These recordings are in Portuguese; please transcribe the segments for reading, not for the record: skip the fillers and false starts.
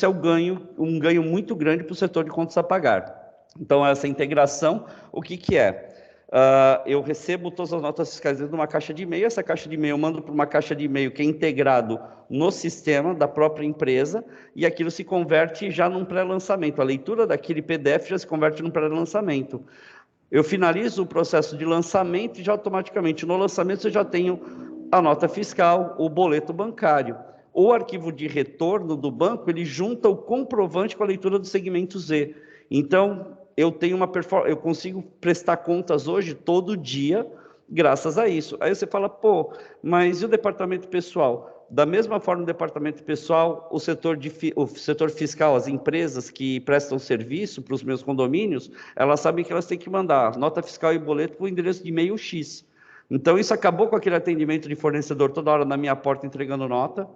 isso é um ganho muito grande para o setor de contas a pagar. Então, essa integração, o que que é? Eu recebo todas as notas fiscais dentro de uma caixa de e-mail, essa caixa de e-mail eu mando para uma caixa de e-mail que é integrado no sistema da própria empresa, e aquilo se converte já num pré-lançamento. A leitura daquele PDF já se converte num pré-lançamento. Eu finalizo o processo de lançamento e já automaticamente no lançamento eu já tenho a nota fiscal, o boleto bancário. O arquivo de retorno do banco, ele junta o comprovante com a leitura do segmento Z. Então, eu consigo prestar contas hoje todo dia, graças a isso. Aí você fala, pô, mas e o departamento pessoal? Da mesma forma, o departamento pessoal, o setor fiscal, as empresas que prestam serviço para os meus condomínios, elas sabem que elas têm que mandar nota fiscal e boleto para o endereço de e-mail X. Então, isso acabou com aquele atendimento de fornecedor toda hora na minha porta entregando nota,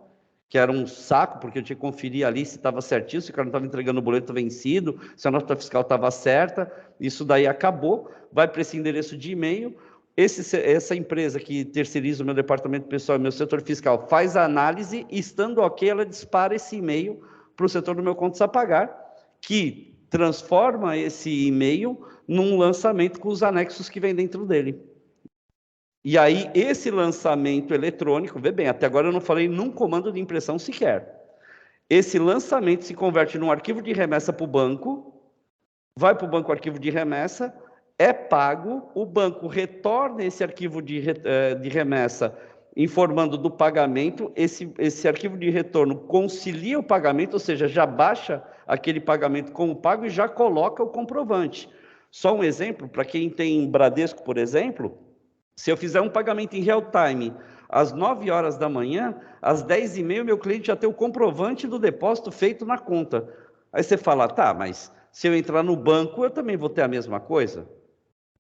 que era um saco, porque eu tinha que conferir ali se estava certinho, se o cara não estava entregando o boleto vencido, se a nota fiscal estava certa. Isso daí acabou, vai para esse endereço de e-mail. Essa empresa que terceiriza o meu departamento pessoal e meu setor fiscal faz a análise, e estando ok, ela dispara esse e-mail para o setor do meu contas a pagar, que transforma esse e-mail num lançamento com os anexos que vem dentro dele. E aí, esse lançamento eletrônico, vê bem, até agora eu não falei num comando de impressão sequer. Esse lançamento se converte num arquivo de remessa para o banco, vai para o banco arquivo de remessa, é pago, o banco retorna esse arquivo de remessa informando do pagamento, esse arquivo de retorno concilia o pagamento, ou seja, já baixa aquele pagamento como pago e já coloca o comprovante. Só um exemplo, para quem tem Bradesco, por exemplo, se eu fizer um pagamento em real time, às 9 horas da manhã, às 10h30, meu cliente já tem o comprovante do depósito feito na conta. Aí você fala, tá, mas se eu entrar no banco, eu também vou ter a mesma coisa?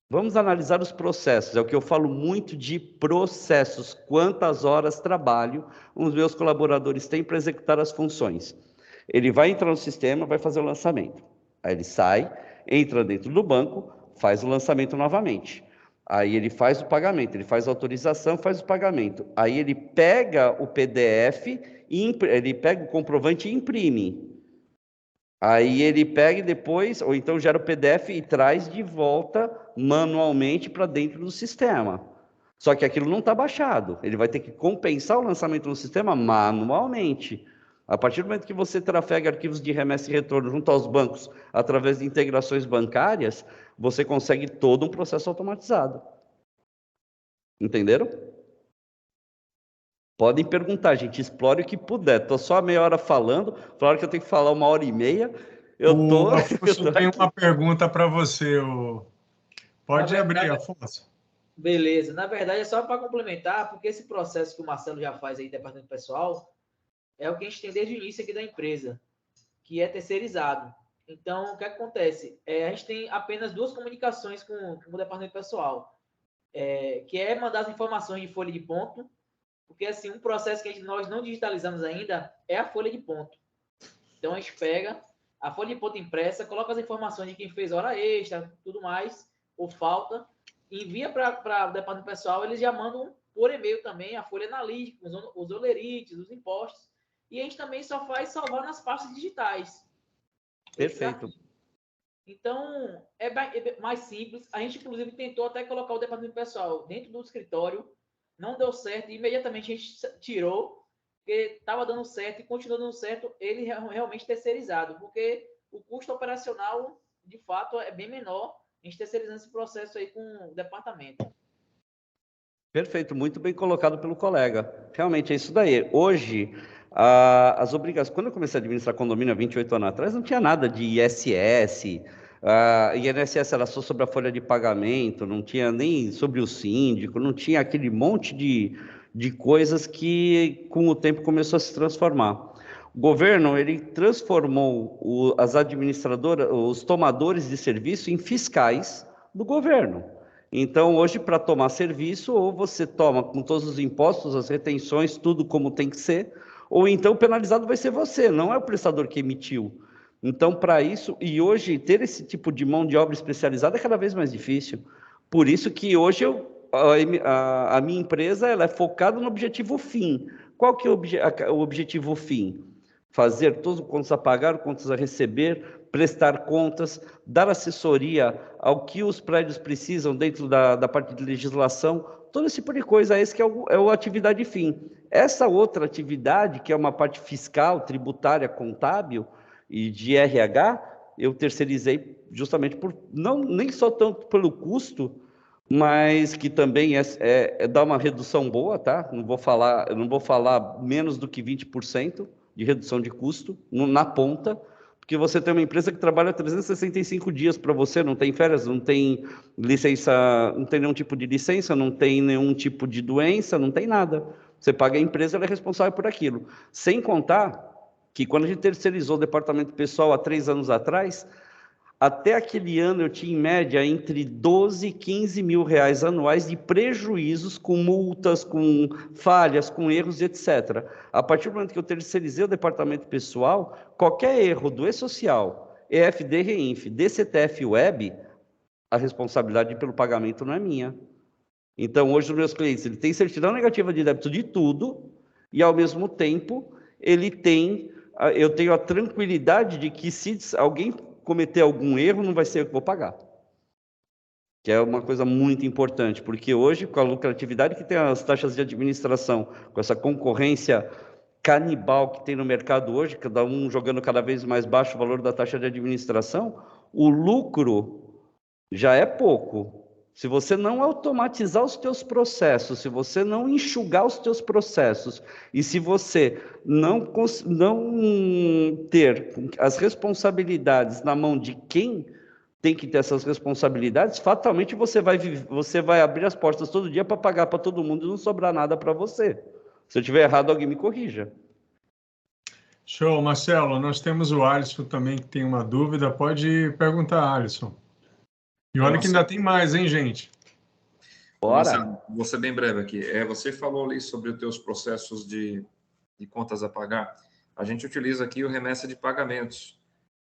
Vamos analisar os processos, é o que eu falo muito de processos. Quantas horas trabalho os meus colaboradores têm para executar as funções? Ele vai entrar no sistema, vai fazer o lançamento. Aí ele sai, entra dentro do banco, faz o lançamento novamente. Aí ele faz o pagamento, ele faz a autorização, faz o pagamento. Aí ele pega o PDF, ele pega o comprovante e imprime. Aí ele pega e depois, ou então gera o PDF e traz de volta manualmente para dentro do sistema. Só que aquilo não está baixado. Ele vai ter que compensar o lançamento no sistema manualmente. A partir do momento que você trafega arquivos de remessa e retorno junto aos bancos através de integrações bancárias, você consegue todo um processo automatizado. Entenderam? Podem perguntar, gente, explore o que puder. Estou só meia hora falando, falaram que eu tenho que falar 1h30. O Afonso tem uma pergunta para você. Pode abrir, Afonso. Beleza. Na verdade, é só para complementar, porque esse processo que o Marcelo já faz aí, departamento pessoal, é o que a gente tem desde o início aqui da empresa, que é terceirizado. Então, o que acontece? A gente tem apenas 2 comunicações com o departamento pessoal, que é mandar as informações de folha de ponto, porque assim, um processo que nós não digitalizamos ainda é a folha de ponto. Então, a gente pega a folha de ponto impressa, coloca as informações de quem fez hora extra, tudo mais, ou falta, envia para o departamento pessoal, eles já mandam por e-mail também a folha analítica, os olerites, os impostos, e a gente também só faz salvar nas pastas digitais. Perfeito. Então, é mais simples. A gente, inclusive, tentou até colocar o departamento pessoal dentro do escritório, não deu certo, e imediatamente a gente tirou, porque estava dando certo e continuou dando certo, ele realmente terceirizado, porque o custo operacional, de fato, é bem menor, a gente terceirizando esse processo aí com o departamento. Perfeito, muito bem colocado pelo colega. Realmente é isso daí. Hoje, as obrigações... Quando eu comecei a administrar condomínio há 28 anos atrás, não tinha nada de ISS. INSS era só sobre a folha de pagamento, não tinha nem sobre o síndico, não tinha aquele monte de coisas que, com o tempo, começou a se transformar. O governo, ele transformou as administradoras, os tomadores de serviço em fiscais do governo. Então, hoje, para tomar serviço, ou você toma com todos os impostos, as retenções, tudo como tem que ser, ou então o penalizado vai ser você, não é o prestador que emitiu. Então, para isso, e hoje ter esse tipo de mão de obra especializada é cada vez mais difícil. Por isso que hoje a minha empresa ela é focada no objetivo fim. Qual que é o objetivo fim? fazer todos os contas a pagar, contas a receber, prestar contas, dar assessoria ao que os prédios precisam dentro da parte de legislação, todo esse tipo de coisa, esse que é a atividade fim. Essa outra atividade, que é uma parte fiscal, tributária, contábil e de RH, eu terceirizei justamente por, não, nem só tanto pelo custo, mas que também dá uma redução boa, tá? Eu não vou falar menos do que 20% de redução de custo na ponta, porque você tem uma empresa que trabalha 365 dias para você, não tem férias, não tem licença, não tem nenhum tipo de licença, não tem nenhum tipo de doença, não tem nada. Você paga a empresa, ela é responsável por aquilo. Sem contar que quando a gente terceirizou o departamento pessoal há 3 anos atrás, até aquele ano eu tinha em média entre 12 e 15 mil reais anuais de prejuízos com multas, com falhas, com erros, etc. A partir do momento que eu terceirizei o departamento pessoal, qualquer erro do E-Social, EFD Reinf, DCTF Web, a responsabilidade pelo pagamento não é minha. Então, hoje, os meus clientes, ele tem certidão negativa de débito de tudo e, ao mesmo tempo, eu tenho a tranquilidade de que se alguém cometer algum erro, não vai ser eu que vou pagar. Que é uma coisa muito importante, porque hoje, com a lucratividade que tem as taxas de administração, com essa concorrência canibal que tem no mercado hoje, cada um jogando cada vez mais baixo o valor da taxa de administração, o lucro já é pouco. Se você não automatizar os teus processos, se você não enxugar os teus processos, e se você não ter as responsabilidades na mão de quem tem que ter essas responsabilidades, fatalmente você vai abrir as portas todo dia para pagar para todo mundo e não sobrar nada para você. Se eu estiver errado, alguém me corrija. Show, Marcelo. Nós temos o Alisson também que tem uma dúvida. Pode perguntar, Alisson. E olha que ainda tem mais, hein, gente? Marcelo, vou ser bem breve aqui. Você falou ali sobre os teus processos de contas a pagar. A gente utiliza aqui o remessa de pagamentos,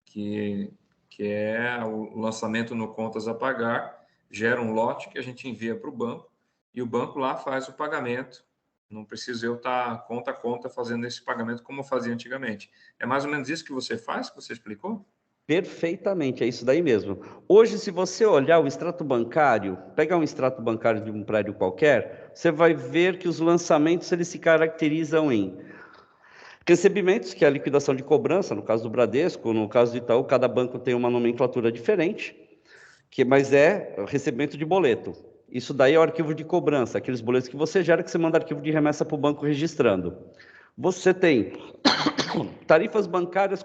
que é o lançamento no contas a pagar, gera um lote que a gente envia para o banco e o banco lá faz o pagamento. Não preciso eu estar conta a conta fazendo esse pagamento como eu fazia antigamente. É mais ou menos isso que você faz, que você explicou? Perfeitamente, é isso daí mesmo. Hoje, se você olhar o extrato bancário, pegar um extrato bancário de um prédio qualquer, você vai ver que os lançamentos eles se caracterizam em recebimentos, que é a liquidação de cobrança, no caso do Bradesco, no caso do Itaú, cada banco tem uma nomenclatura diferente, mas é recebimento de boleto. Isso daí é o arquivo de cobrança, aqueles boletos que você gera, que você manda arquivo de remessa para o banco registrando. Você tem tarifas bancárias,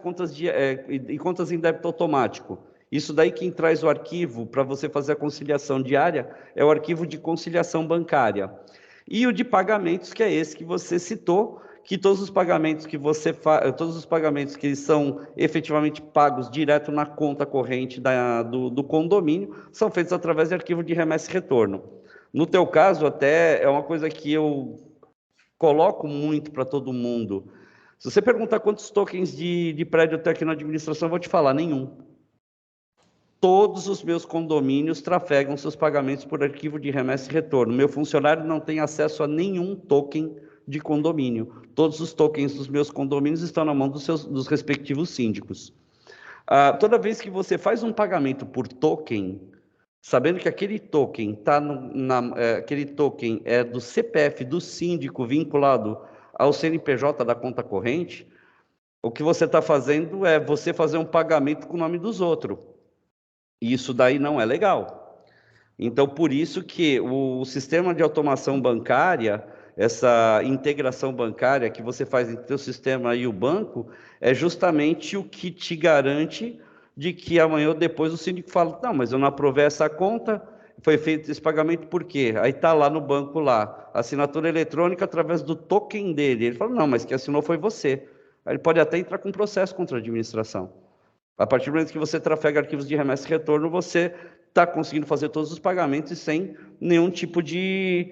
e contas em débito automático. Isso daí quem traz o arquivo para você fazer a conciliação diária é o arquivo de conciliação bancária. E o de pagamentos, que é esse que você citou, que todos os pagamentos que você faz, todos os pagamentos que são efetivamente pagos direto na conta corrente do condomínio, são feitos através de arquivo de remessa e retorno. No teu caso, até é uma coisa que eu coloco muito para todo mundo. Se você perguntar quantos tokens de prédio eu tenho aqui na administração, eu vou te falar, nenhum. Todos os meus condomínios trafegam seus pagamentos por arquivo de remessa e retorno. Meu funcionário não tem acesso a nenhum token de condomínio. Todos os tokens dos meus condomínios estão na mão dos respectivos síndicos. Toda vez que você faz um pagamento por token, sabendo que aquele token aquele token é do CPF do síndico vinculado ao CNPJ da conta corrente, o que você está fazendo é você fazer um pagamento com o nome dos outros. E isso daí não é legal. Então, por isso que o sistema de automação bancária, essa integração bancária que você faz entre o sistema e o banco, é justamente o que te garante de que amanhã ou depois o síndico fala, não, mas eu não aprovei essa conta, foi feito esse pagamento por quê? Aí está lá no banco, assinatura eletrônica através do token dele. Ele fala, não, mas quem assinou foi você. Aí ele pode até entrar com processo contra a administração. A partir do momento que você trafega arquivos de remessa e retorno, você está conseguindo fazer todos os pagamentos sem nenhum tipo de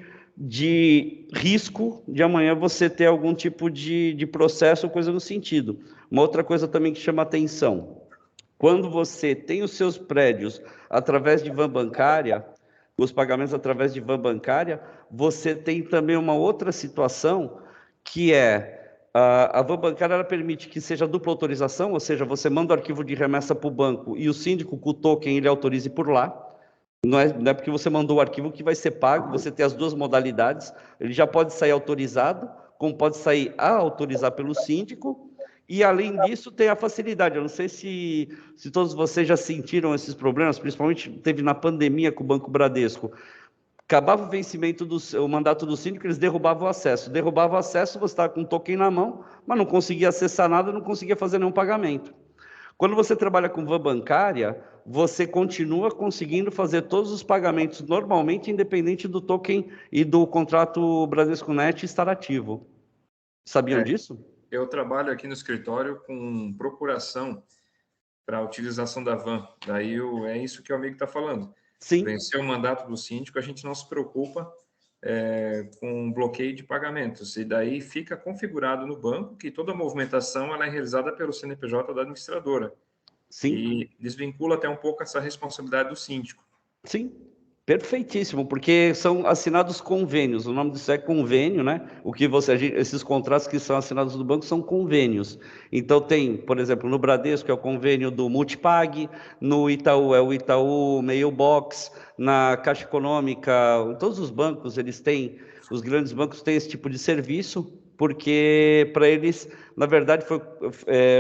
risco de amanhã você ter algum tipo de processo ou coisa no sentido. Uma outra coisa também que chama atenção, quando você tem os seus prédios através de van bancária, os pagamentos através de van bancária, você tem também uma outra situação que é A van bancária ela permite que seja dupla autorização, ou seja, você manda o arquivo de remessa para o banco e o síndico com o token ele autorize por lá. Não é porque você mandou o arquivo que vai ser pago, você tem as duas modalidades. Ele já pode sair autorizado, como pode sair a autorizar pelo síndico. E, além disso, tem a facilidade. Eu não sei se todos vocês já sentiram esses problemas, principalmente teve na pandemia com o Banco Bradesco. Acabava o vencimento o mandato do síndico, eles derrubavam o acesso. Derrubavam o acesso, você estava com um token na mão, mas não conseguia acessar nada, não conseguia fazer nenhum pagamento. Quando você trabalha com van bancária, você continua conseguindo fazer todos os pagamentos normalmente, independente do token e do contrato Bradesco Net estar ativo. Sabiam disso? Eu trabalho aqui no escritório com procuração para a utilização da van. Daí é isso que o amigo está falando. Sim. Venceu o mandato do síndico, a gente não se preocupa com bloqueio de pagamentos. E daí fica configurado no banco que toda a movimentação ela é realizada pelo CNPJ da administradora. Sim. E desvincula até um pouco essa responsabilidade do síndico. Sim, perfeitíssimo, porque são assinados convênios, o nome disso é convênio, né? Esses contratos que são assinados do banco são convênios. Então tem, por exemplo, no Bradesco é o convênio do Multipag, no Itaú é o Itaú Mailbox, na Caixa Econômica, todos os bancos, os grandes bancos têm esse tipo de serviço, porque para eles, na verdade, foi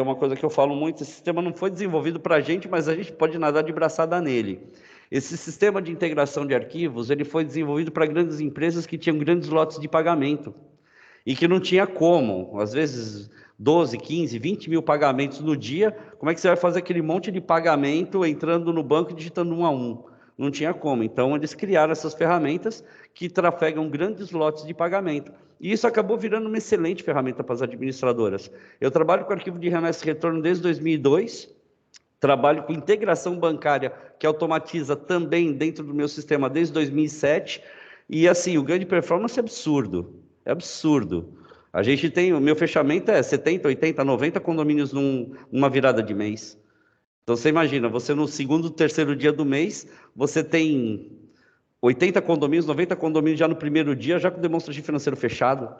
uma coisa que eu falo muito, esse sistema não foi desenvolvido para a gente, mas a gente pode nadar de braçada nele. Esse sistema de integração de arquivos, ele foi desenvolvido para grandes empresas que tinham grandes lotes de pagamento e que não tinha como, às vezes 12, 15, 20 mil pagamentos no dia, como é que você vai fazer aquele monte de pagamento entrando no banco e digitando 1 a 1? Não tinha como. Então, eles criaram essas ferramentas que trafegam grandes lotes de pagamento. E isso acabou virando uma excelente ferramenta para as administradoras. Eu trabalho com arquivo de remessa e retorno desde 2002, trabalho com integração bancária, que automatiza também dentro do meu sistema desde 2007, e assim, o ganho de performance é absurdo, A gente tem, o meu fechamento é 70, 80, 90 condomínios numa virada de mês. Então, você imagina, você no segundo, terceiro dia do mês, você tem 80 condomínios, 90 condomínios já no primeiro dia, já com o demonstrativo financeiro fechado.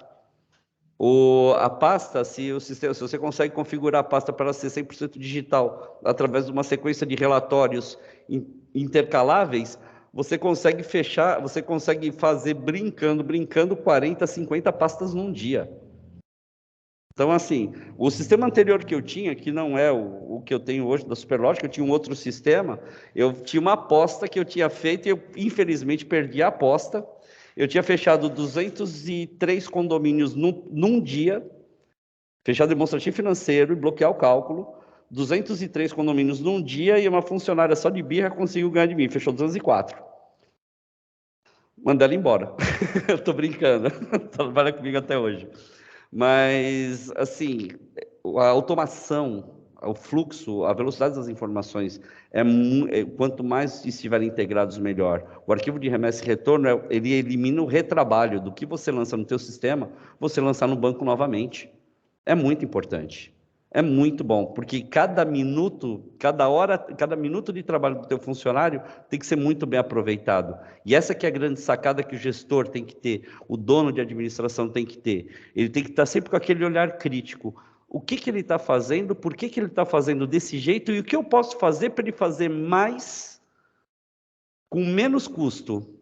A pasta, se você consegue configurar a pasta para ela ser 100% digital, através de uma sequência de relatórios intercaláveis, você consegue fazer brincando 40, 50 pastas num dia. Então, assim, o sistema anterior que eu tinha, que não é o que eu tenho hoje da Superlógica, eu tinha um outro sistema, eu tinha uma aposta que eu tinha feito e eu, infelizmente, perdi a aposta. Eu tinha fechado 203 condomínios num dia, fechado demonstrativo financeiro e bloquear o cálculo, 203 condomínios num dia, e uma funcionária só de birra conseguiu ganhar de mim, fechou 204. Mandei ela embora. Eu tô brincando, trabalha comigo até hoje. Mas, assim, a automação, o fluxo, a velocidade das informações, quanto mais estiverem integrados, melhor. O arquivo de remessa e retorno, ele elimina o retrabalho do que você lança no teu sistema, você lançar no banco novamente. É muito importante. É muito bom, porque cada minuto, cada hora, cada minuto de trabalho do teu funcionário tem que ser muito bem aproveitado. E essa que é a grande sacada que o gestor tem que ter, o dono de administração tem que ter. Ele tem que estar sempre com aquele olhar crítico. O que ele está fazendo, por que ele está fazendo desse jeito e o que eu posso fazer para ele fazer mais com menos custo,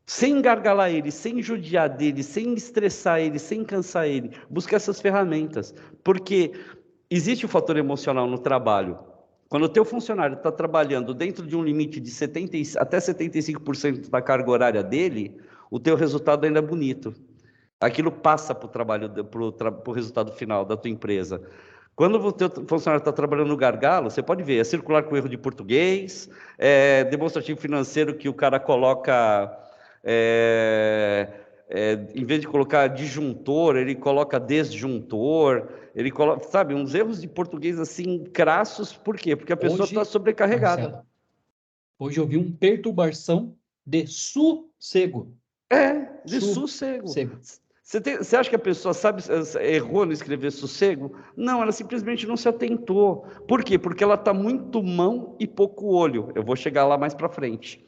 sem engargalar ele, sem judiar dele, sem estressar ele, sem cansar ele. Buscar essas ferramentas, porque existe o fator emocional no trabalho. Quando o teu funcionário está trabalhando dentro de um limite de até 75% da carga horária dele, o teu resultado ainda é bonito. Aquilo passa para o resultado final da tua empresa. Quando o teu funcionário está trabalhando no gargalo, você pode ver, é circular com erro de português, é demonstrativo financeiro que o cara coloca, em vez de colocar disjuntor, ele coloca desjuntor, ele coloca, sabe, uns erros de português assim crassos. Por quê? Porque a pessoa está sobrecarregada. Marcelo, hoje eu vi uma perturbação de sossego. De sossego. Você acha que a pessoa errou no escrever sossego? Não, ela simplesmente não se atentou. Por quê? Porque ela está muito mão e pouco olho. Eu vou chegar lá mais para frente.